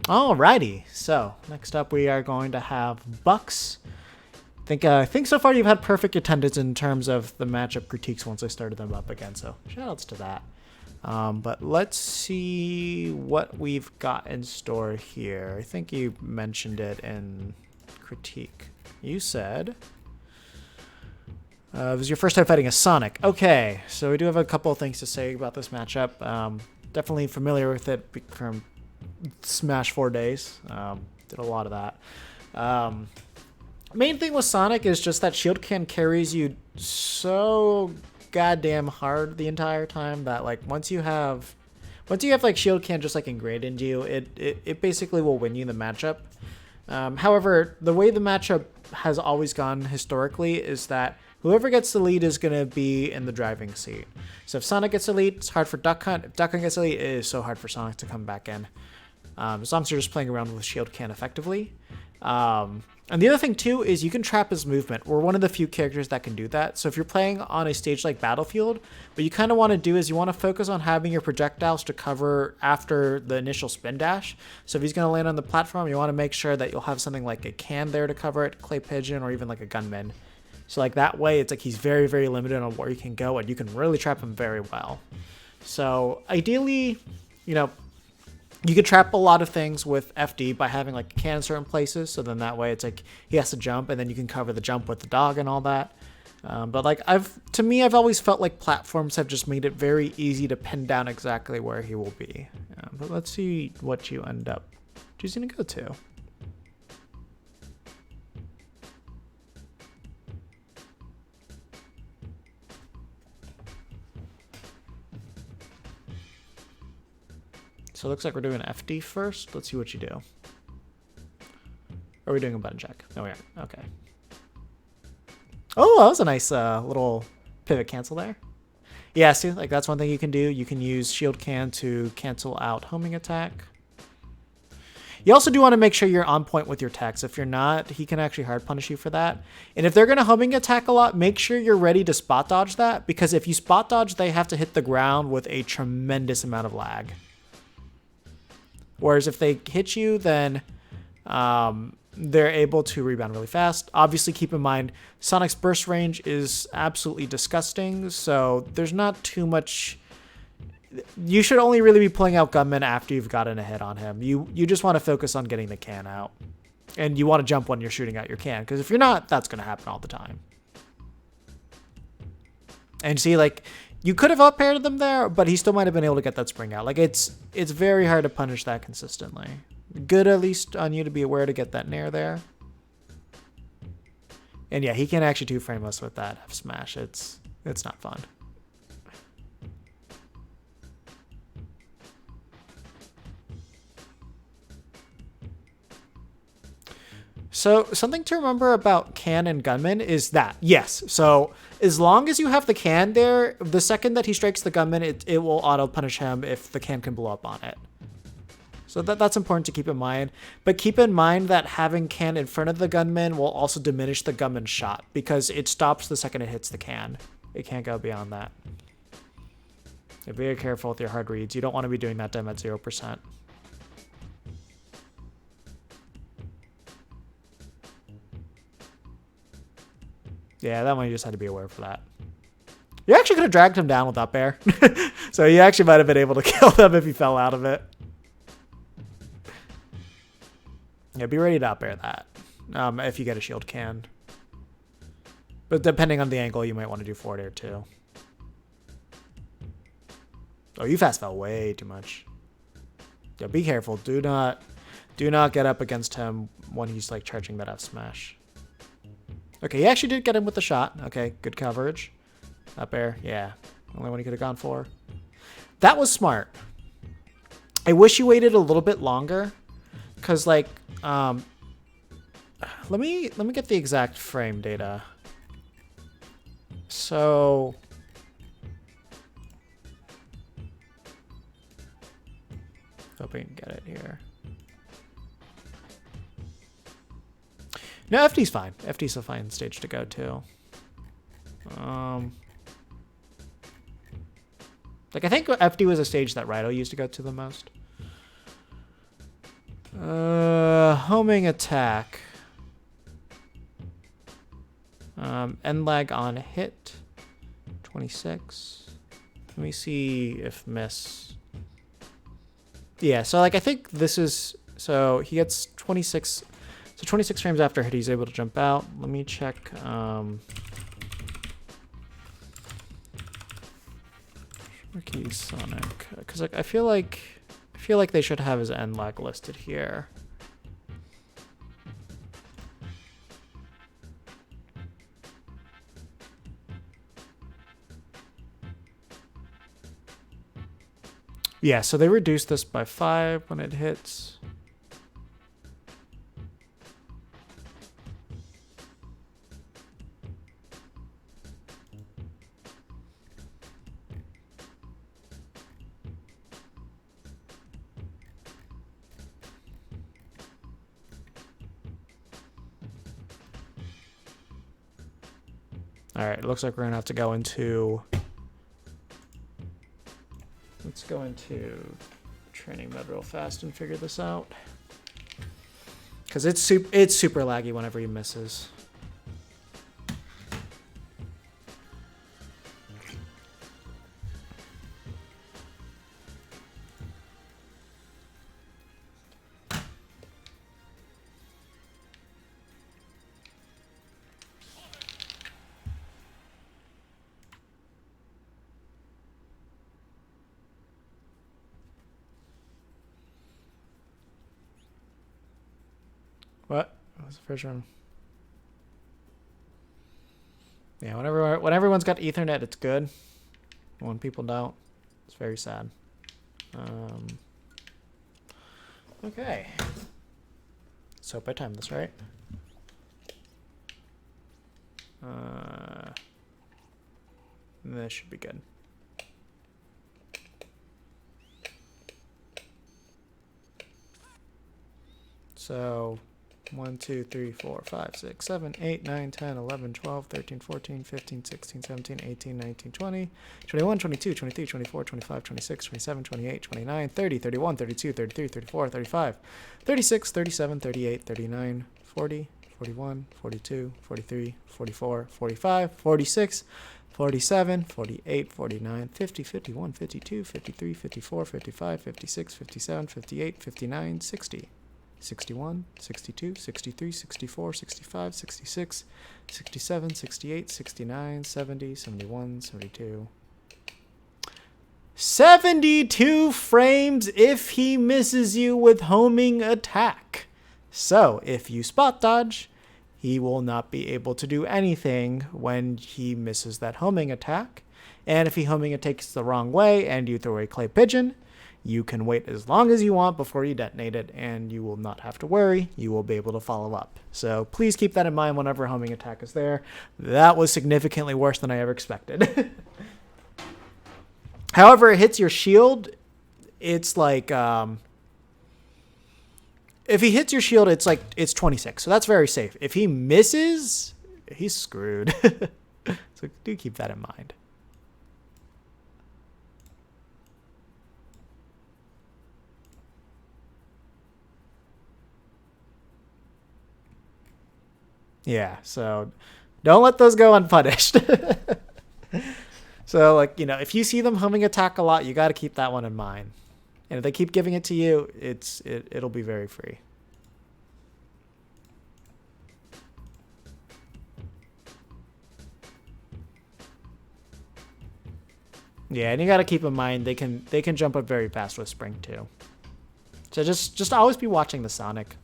Alrighty, so next up we are going to have Bux. I think so far you've had perfect attendance in terms of the matchup critiques once I started them up again, so shoutouts to that. But let's see what we've got in store here. I think you mentioned it in critique. You said it was your first time fighting a Sonic. Okay, so we do have a couple of things to say about this matchup. Definitely familiar with it from Smash 4 days. Did a lot of that. Main thing with Sonic is just that shield can carries you so goddamn hard the entire time that like once you have like shield can just like ingrained into you, it basically will win you the matchup. However, the way the matchup has always gone historically is that whoever gets the lead is going to be in the driving seat. So if Sonic gets the lead, it's hard for Duck Hunt. If Duck Hunt gets the lead, it is so hard for Sonic to come back in. As long as you're just playing around with shield can effectively. And the other thing too is you can trap his movement. We're one of the few characters that can do that. So if you're playing on a stage like Battlefield, what you kind of want to do is you want to focus on having your projectiles to cover after the initial spin dash. So if he's going to land on the platform, you want to make sure that you'll have something like a can there to cover it, clay pigeon, or even like a gunman. So like that way, it's like he's very, very limited on where you can go, and you can really trap him very well. So ideally, you could trap a lot of things with FD by having like a can in certain places. So then that way it's like he has to jump and then you can cover the jump with the dog and all that. But like I've always felt like platforms have just made it very easy to pin down exactly where he will be. But let's see what you end up choosing to go to. So it looks like we're doing FD first. Let's see what you do. Or are we doing a button check? No, we aren't. Okay. Oh, that was a nice little pivot cancel there. Yeah, see, like that's one thing you can do. You can use shield can to cancel out homing attack. You also do want to make sure you're on point with your techs. If you're not, he can actually hard punish you for that. And if they're going to homing attack a lot, make sure you're ready to spot dodge that, because if you spot dodge, they have to hit the ground with a tremendous amount of lag. Whereas if they hit you, then they're able to rebound really fast. Obviously, keep in mind, Sonic's burst range is absolutely disgusting, so there's not too much. You should only really be pulling out Gunman after you've gotten a hit on him. You just want to focus on getting the can out. And you want to jump when you're shooting out your can, because if you're not, that's going to happen all the time. And see, like, you could have up paired them there, but he still might have been able to get that spring out. Like, it's very hard to punish that consistently. Good at least on you to be aware to get that nair there. And yeah, he can actually two-frame us with that F smash. It's not fun. So something to remember about can and gunman is that, yes, so as long as you have the can there, the second that he strikes the gunman, it will auto punish him if the can blow up on it. So that's important to keep in mind. But keep in mind that having can in front of the gunman will also diminish the gunman's shot, because it stops the second it hits the can. It can't go beyond that. Be very careful with your hard reads. You don't want to be doing that to him at 0%. Yeah, that one you just had to be aware for that. You actually could have dragged him down with up air. So you actually might have been able to kill them if he fell out of it. Yeah, be ready to up air that if you get a shield can. But depending on the angle, you might want to do forward air too. Oh, you fast fell way too much. Yeah, be careful. Do not get up against him when he's like charging that F smash. Okay, he actually did get him with the shot. Okay, good coverage. Up air, yeah. Only one he could have gone for. That was smart. I wish you waited a little bit longer, because like, let me get the exact frame data. So, hope I can get it here. No, FD's fine. FD's a fine stage to go to. Like, I think FD was a stage that Rido used to go to the most. Homing attack. End lag on hit. 26. Let me see if miss. Yeah, so like I think this is, so he gets 26. So 26 frames after hit, he's able to jump out. Let me check. Bux Sonic, because like I feel like they should have his end lag listed here. Yeah, so they reduced this by 5 when it hits. All right, it looks like we're gonna have to go into. Let's go into training mode real fast and figure this out. Because it's super laggy whenever he misses. What? What was the first one? Yeah, when everyone's got Ethernet, it's good. When people don't, it's very sad. Okay. So hope I timed this right. This should be good. So 1, 2, 3, 4, 5, 6, 7, 8, 9, 10, 11, 12, 13, 14, 15, 16, 17, 18, 19, 20, 21, 22, 23, 24, 25, 26, 27, 28, 29, 30, 31, 32, 33, 34, 35, 36, 37, 38, 39, 40, 41, 42, 43, 44, 45, 46, 47, 48, 49, 50, 51, 52, 53, 54, 55, 56, 57, 58, 59, 60. 61, 62, 63, 64, 65, 66, 67, 68, 69, 70, 71, 72. 72 frames if he misses you with homing attack. So if you spot dodge, he will not be able to do anything when he misses that homing attack. And if he homing attacks the wrong way and you throw a clay pigeon, you can wait as long as you want before you detonate it, and you will not have to worry. You will be able to follow up. So please keep that in mind whenever homing attack is there. That was significantly worse than I ever expected. However, it hits your shield. It's like, if he hits your shield, it's 26. So that's very safe. If he misses, he's screwed. So do keep that in mind. Yeah, so don't let those go unpunished. So, like, you know, if you see them homing attack a lot, you got to keep that one in mind. And if they keep giving it to you, it'll be very free. Yeah, and you got to keep in mind they can jump up very fast with Spring too. So just always be watching the Sonic.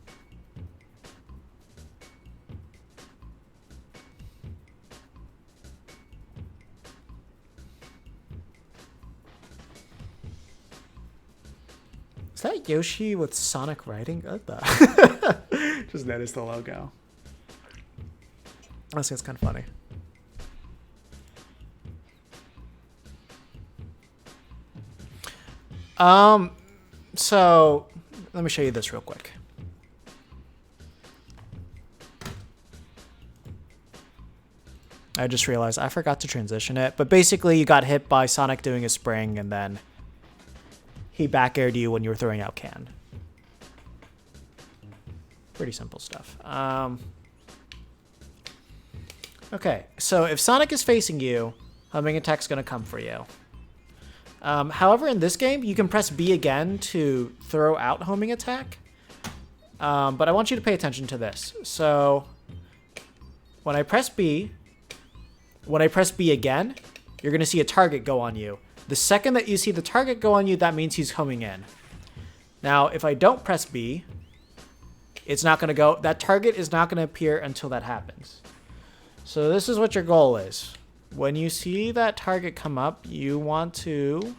Is that Yoshi with Sonic writing? What the? Just noticed the logo. Honestly, it's kind of funny. So let me show you this real quick. I just realized I forgot to transition it, but basically you got hit by Sonic doing a spring and then he back aired you when you were throwing out can. Pretty simple stuff. Okay, so if Sonic is facing you, homing attack's going to come for you. However, in this game, you can press B again to throw out homing attack. But I want you to pay attention to this. So when I press B again, you're going to see a target go on you. The second that you see the target go on you, that means he's homing in. Now, if I don't press B, it's not going to go. That target is not going to appear until that happens. So this is what your goal is. When you see that target come up, you want to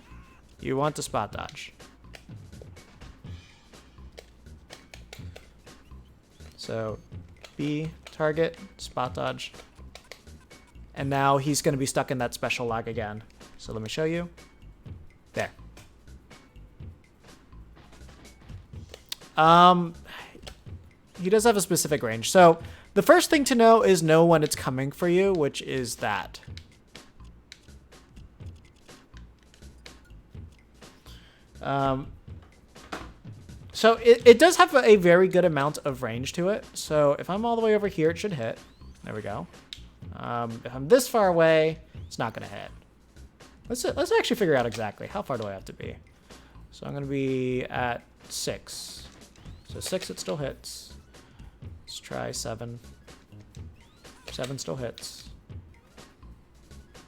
spot dodge. So B, target, spot dodge. And now he's going to be stuck in that special lag again. So let me show you. There. He does have a specific range. So the first thing to know is know when it's coming for you, which is that. So it does have a very good amount of range to it. So if I'm all the way over here, it should hit. There we go. If I'm this far away, it's not going to hit. Let's actually figure out exactly how far do I have to be. So I'm going to be at 6. So 6, it still hits. Let's try 7. 7 still hits.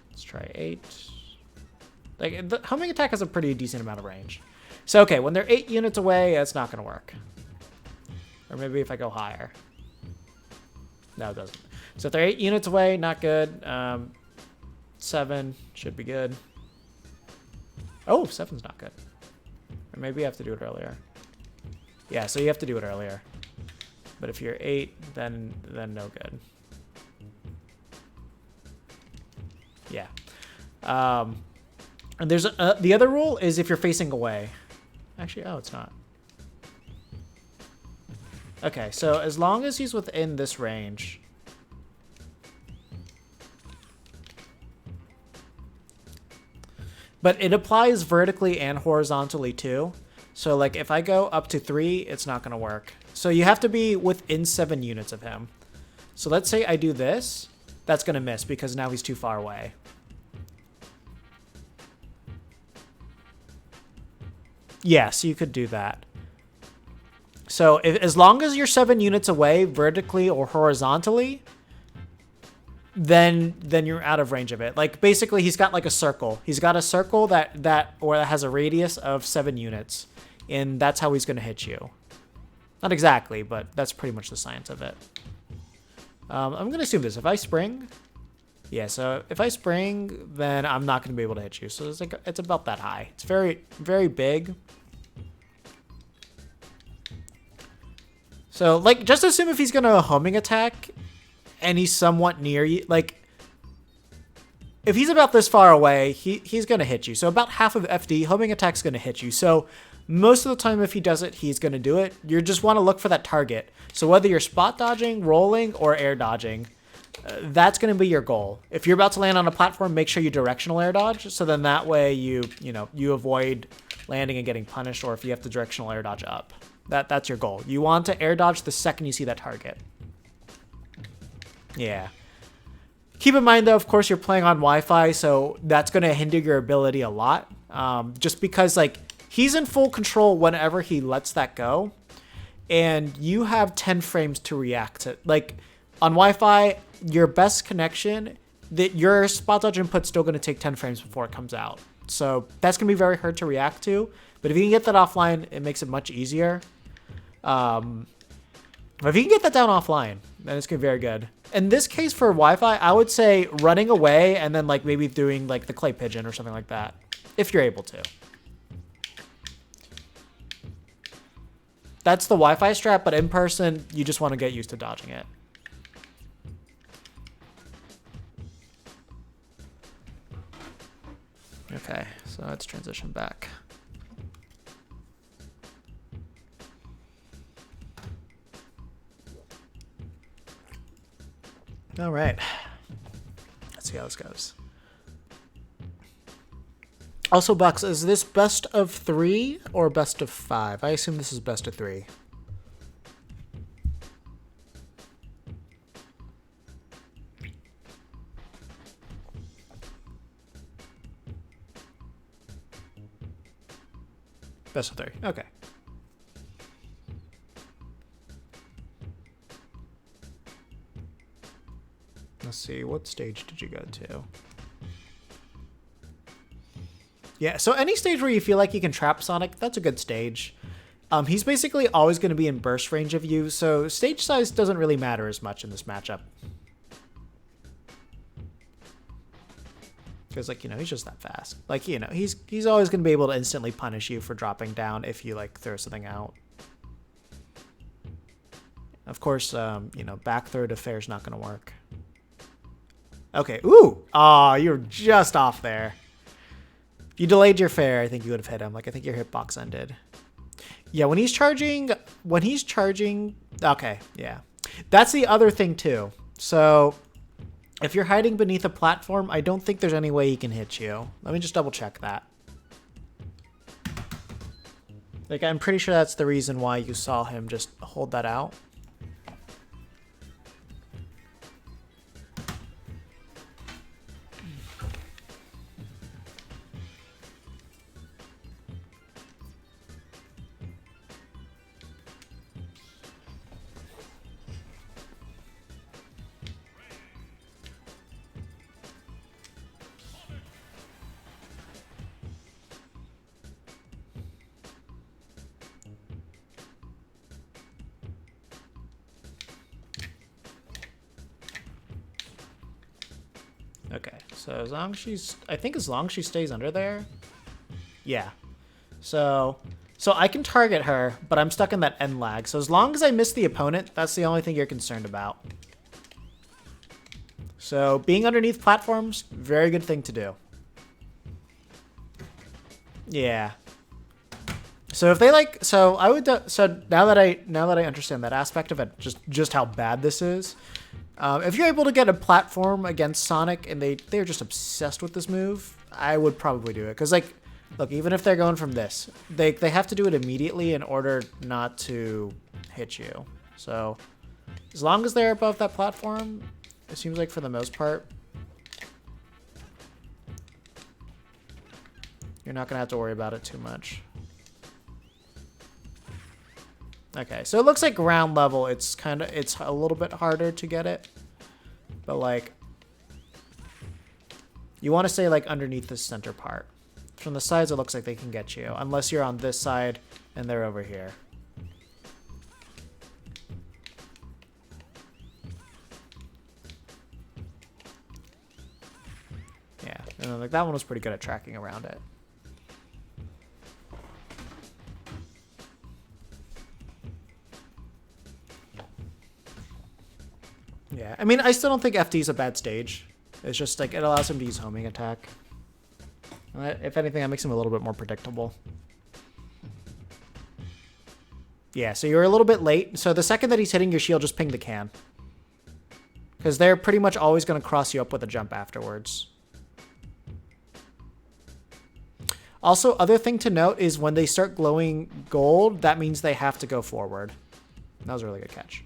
Let's try 8. Like, the homing attack has a pretty decent amount of range. So, okay, when they're 8 units away, it's not going to work. Or maybe if I go higher. No, it doesn't. So if they're 8 units away, not good. 7 should be good. Oh, 7's not good. Or maybe I have to do it earlier. Yeah, so you have to do it earlier. But if you're 8, then no good. Yeah. And there's the other rule is if you're facing away. Actually, oh, it's not. Okay, so as long as he's within this range. But it applies vertically and horizontally too. So like if I go up to 3, it's not going to work. So you have to be within 7 units of him. So let's say I do this. That's going to miss because now he's too far away. Yes, you could do that. So as long as you're 7 units away vertically or horizontally, then you're out of range of it. Like basically he's got like a circle. He's got a circle that has a radius of 7 units, and that's how he's going to hit you. Not exactly, but that's pretty much the science of it. I'm going to assume this. If I spring, yeah, so if I spring, then I'm not going to be able to hit you. So it's about that high. It's very, very big. So, like, just assume if he's going to homing attack and he's somewhat near you, like, if he's about this far away, he's going to hit you. So about half of FD, homing attack's going to hit you. So most of the time if he does it, he's going to do it. You just want to look for that target. So whether you're spot dodging, rolling, or air dodging, that's going to be your goal. If you're about to land on a platform, make sure you directional air dodge. So then that way you avoid landing and getting punished, or if you have to directional air dodge up. That's your goal. You want to air dodge the second you see that target. Yeah. Keep in mind, though, of course, you're playing on Wi-Fi, so that's going to hinder your ability a lot. Just because, like, he's in full control whenever he lets that go, and you have 10 frames to react to. Like, on Wi-Fi, your best connection, that your spot dodge input's still going to take 10 frames before it comes out. So that's going to be very hard to react to. But if you can get that offline, it makes it much easier. But if you can get that down offline, then it's going to be very good. In this case for Wi-Fi, I would say running away and then like maybe doing like the clay pigeon or something like that, if you're able to. That's the Wi-Fi strat, but in person, you just want to get used to dodging it. Okay, so let's transition back. All right, let's see how this goes. Also, Bux, is this best of 3 or best of 5? I assume this is best of 3. Best of 3. Okay. Let's see, what stage did you go to? Yeah, so any stage where you feel like you can trap Sonic, that's a good stage. He's basically always going to be in burst range of you, so stage size doesn't really matter as much in this matchup. Because, like, you know, he's just that fast. Like, you know, he's always going to be able to instantly punish you for dropping down if you, like, throw something out. Of course, you know, back throw to fair is not going to work. Okay, ooh! Aw, you're just off there. If you delayed your fair, I think you would have hit him. Like, I think your hitbox ended. Yeah, when he's charging, okay, yeah. That's the other thing, too. So, if you're hiding beneath a platform, I don't think there's any way he can hit you. Let me just double check that. Like, I'm pretty sure that's the reason why you saw him just hold that out. Okay, so as long as I think as long as she stays under there, yeah. So I can target her, but I'm stuck in that end lag. So as long as I miss the opponent, that's the only thing you're concerned about. So being underneath platforms, very good thing to do. Yeah. So if they like, so I would, so now that I understand that aspect of it, just how bad this is. If you're able to get a platform against Sonic and they're just obsessed with this move, I would probably do it. Because, like, look, even if they're going from this, they have to do it immediately in order not to hit you. So as long as they're above that platform, it seems like for the most part, you're not going to have to worry about it too much. Okay, so it looks like ground level, it's a little bit harder to get it. But, like, you want to stay, like, underneath the center part. From the sides, it looks like they can get you, unless you're on this side and they're over here. Yeah, and then, like, that one was pretty good at tracking around it. Yeah, I mean, I still don't think FD is a bad stage. It's just, like, it allows him to use homing attack. If anything, that makes him a little bit more predictable. Yeah, so you're a little bit late. So the second that he's hitting your shield, just ping the can. Because they're pretty much always going to cross you up with a jump afterwards. Also, other thing to note is when they start glowing gold, that means they have to go forward. That was a really good catch.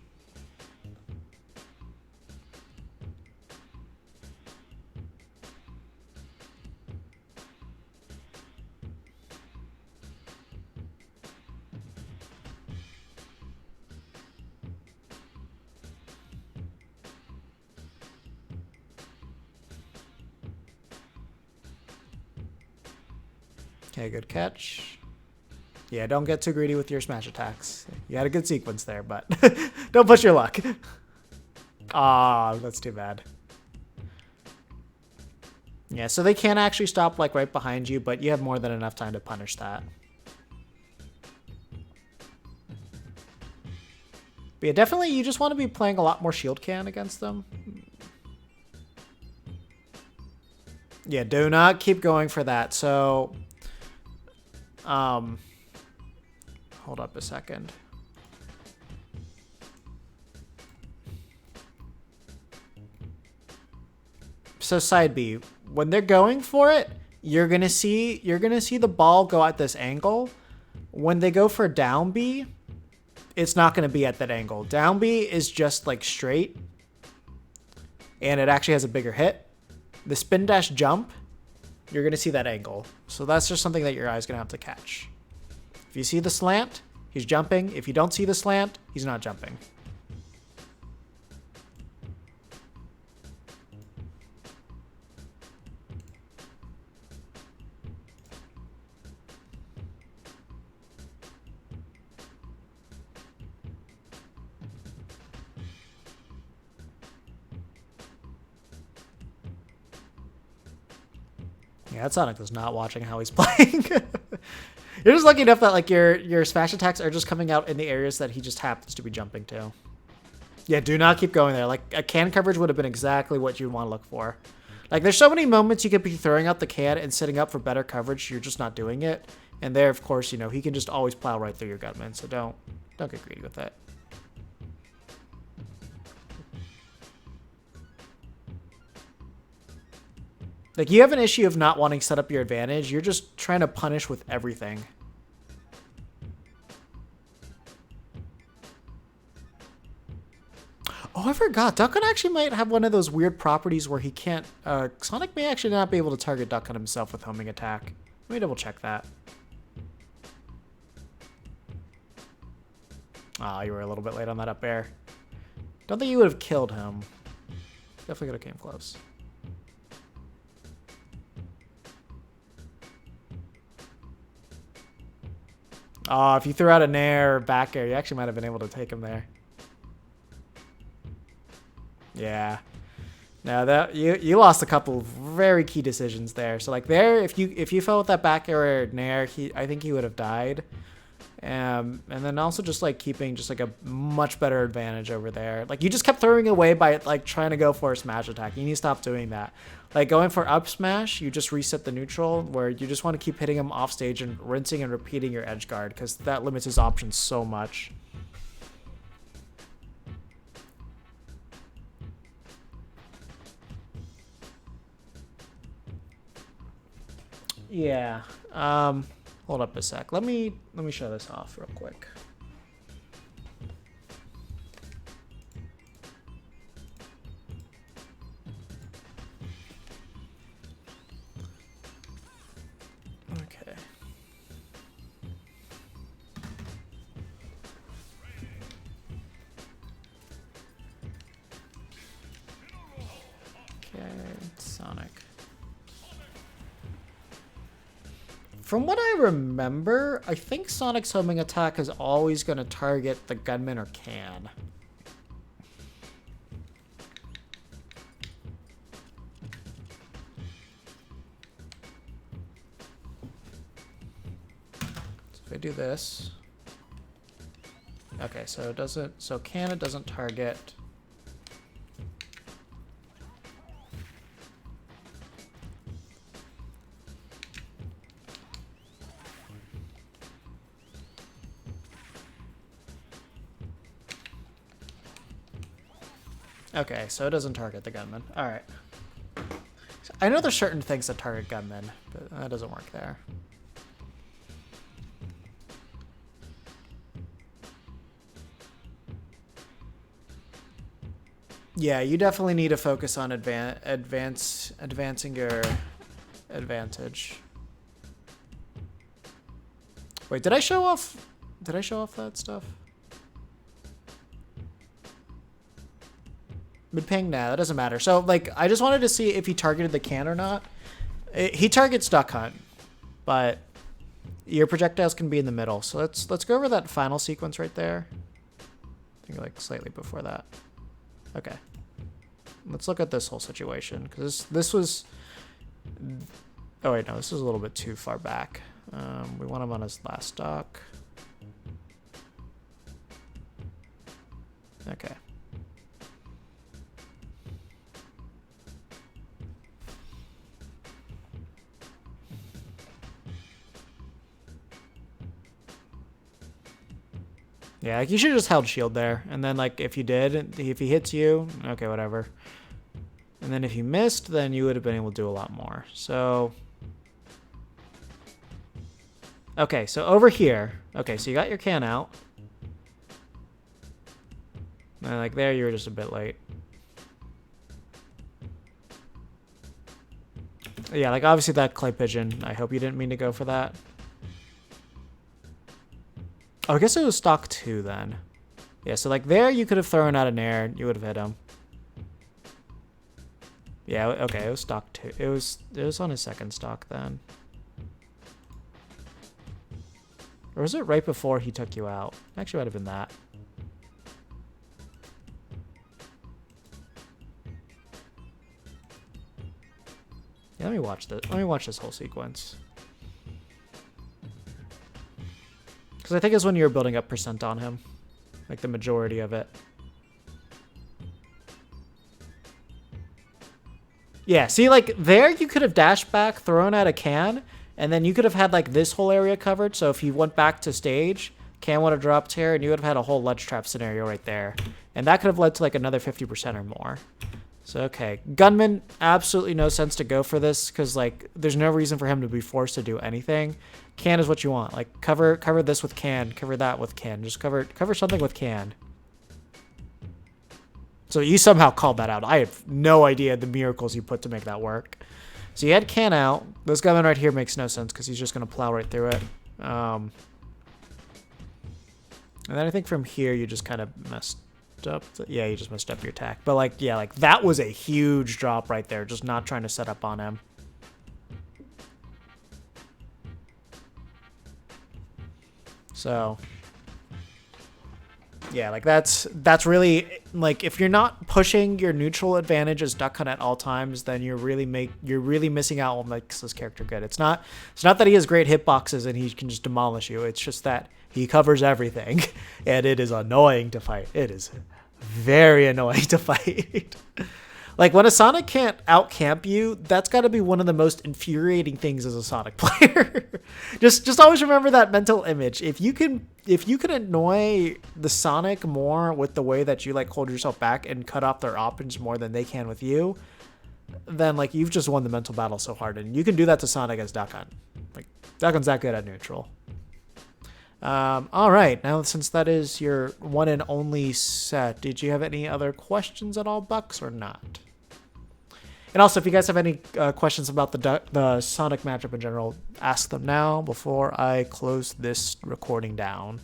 Okay, good catch. Yeah, don't get too greedy with your smash attacks. You had a good sequence there, but don't push your luck. Ah, that's too bad. Yeah, so they can actually stop, like, right behind you, but you have more than enough time to punish that. But yeah, definitely you just want to be playing a lot more shield can against them. Yeah, do not keep going for that. So, hold up a second. So side B, when they're going for it, you're gonna see the ball go at this angle. When they go for down B, it's not gonna be at that angle. Down B is just, like, straight, and it actually has a bigger hit. The spin dash jump, you're gonna see that angle. So that's just something that your eye's gonna have to catch. If you see the slant, he's jumping. If you don't see the slant, he's not jumping. Yeah, that Sonic is not watching how he's playing. You're just lucky enough that like your smash attacks are just coming out in the areas that he just happens to be jumping to. Yeah, do not keep going there. Like a can coverage would have been exactly what you'd want to look for. Like there's so many moments you could be throwing out the can and setting up for better coverage. You're just not doing it. And there, of course, you know, he can just always plow right through your Gunman. So don't get greedy with that. Like, you have an issue of not wanting to set up your advantage. You're just trying to punish with everything. Oh, I forgot. Duck Hunt actually might have one of those weird properties where he can't... Sonic may actually not be able to target Duck Hunt himself with homing attack. Let me double check that. Ah, you were a little bit late on that up air. Don't think you would have killed him. Definitely could have came close. Oh, if you threw out a nair or back air, you actually might have been able to take him there. Yeah. No, that you lost a couple of very key decisions there. So like there, if you fell with that back air or nair, I think he would have died. And then also just like keeping just like a much better advantage over there. Like you just kept throwing away by like trying to go for a smash attack. You need to stop doing that. Like going for up smash, you just reset the neutral where you just want to keep hitting him off stage and rinsing and repeating your edge guard because that limits his options so much. Yeah. Hold up a sec. Let me show this off real quick. Okay. Okay, Sonic. From what I remember, I think Sonic's homing attack is always going to target the gunman or can. So if I do this. Okay, so it doesn't, so can it doesn't target. Okay, so it doesn't target the gunman. Alright. So I know there's certain things that target gunmen, but that doesn't work there. Yeah, you definitely need to focus on advancing your advantage. Wait, did I show off that stuff? Mid-ping? Nah, that doesn't matter. So, like, I just wanted to see if he targeted the can or not. He targets Duck Hunt, but your projectiles can be in the middle. So let's go over that final sequence right there. I think like slightly before that. Okay. Let's look at this whole situation because this was. Oh wait, no, this is a little bit too far back. We want him on his last stock. Okay. Yeah, like you should have just held shield there. And then like if you did, if he hits you, okay, whatever. And then if you missed, then you would have been able to do a lot more. So okay, so over here. Okay, so you got your can out. And like there you were just a bit late. Yeah, like obviously that clay pigeon, I hope you didn't mean to go for that. Oh, I guess it was stock 2 then. Yeah, so like there you could have thrown out an air. You would have hit him. Yeah, okay, it was stock 2. It was on his second stock then. Or was it right before he took you out? Actually, might have been that. Yeah, let me watch this. Let me watch this whole sequence. Because I think it's when you're building up percent on him. Like the majority of it. Yeah, see, like there you could have dashed back, thrown out a can, and then you could have had like this whole area covered. So if you went back to stage, can would have dropped here, and you would have had a whole ledge trap scenario right there. And that could have led to like another 50% or more. So, okay. Gunman, absolutely no sense to go for this because, like, there's no reason for him to be forced to do anything. Can is what you want. Like, cover this with can. Cover that with can. Just cover something with can. So you somehow called that out. I have no idea the miracles you put to make that work. So you had can out. This gunman right here makes no sense because he's just going to plow right through it. And then I think from here you just kind of messed up. Yeah, you just messed up your attack. But like, yeah, like that was a huge drop right there. Just not trying to set up on him. So yeah, like that's really like if you're not pushing your neutral advantage as duck hunt at all times, then you're really missing out on what makes this character good. It's not that he has great hitboxes and he can just demolish you. It's just that he covers everything, and it is annoying to fight. It is very annoying to fight. Like when a Sonic can't out-camp you, that's got to be one of the most infuriating things as a Sonic player. just always remember that mental image. If you can annoy the Sonic more with the way that you like hold yourself back and cut off their options more than they can with you, then like you've just won the mental battle so hard. And you can do that to Sonic as Duck Hunt. Like Duck Hunt's that good at neutral. All right, now since that is your one and only set, did you have any other questions at all, Bux, or not? And also, if you guys have any questions about the Sonic matchup in general, ask them now before I close this recording down.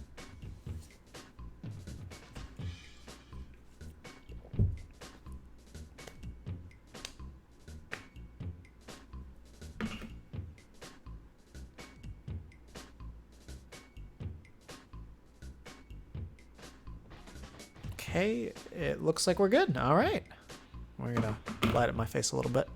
Okay, it looks like we're good. All right. We're going to light up my face a little bit.